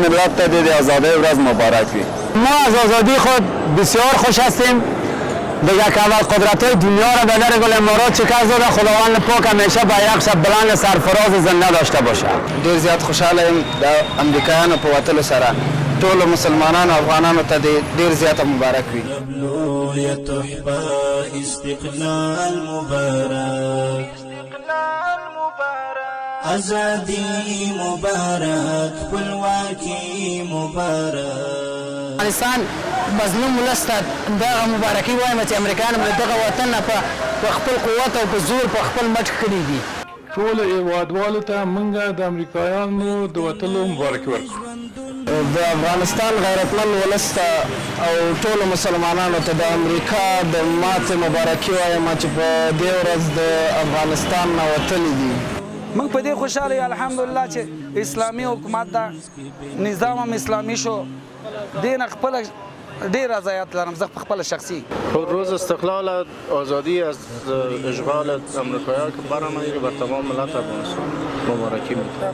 ملت ته د آزادۍ ورځ مبارک وي. ما از آزادی خود بسیار خوش هستیم. دیگه که اول قدرت‌های دنیا را به در گل امارات شکست داده، خداوند پاک همیشه بیرغش بلند سرفراز زنده داشته باشه. ډېر زیات خوشحاله یم د امریکایانو په وتلو سره. ټولو مسلمانانو افغانانو ته ډېر زیاته مبارک وي. ازادي مبارک خپلواکي مبارک. افغانستان مظلوم ولس ته دغه مبارکي وایم چې امریکایان له دغه وطن نه په خپل قوت او په زور په خپل مټ کړي دي. ټولو هېوادوالو ته موږ د امریکایانو د وتلو مبارکي ورکړو. د افغانستان غیرتمند ولس ته او ټولو مسلمانانو ته د امریکا د ماتې مبارکي وایم چې په دې ورځ د افغانستان نه وتلي دي. موږ په دې خوشحاله یو الحمدلله چې اسلامي حکومت ده، نظام هم اسلامي شو. دې نه خپله ډېر رضایت لرم زه په خپله شخصي. روز استقلال آزادی از اشغال امریکایی‌ها که برآمده بر تمام ملت افغانستان مبارکی می‌دهم.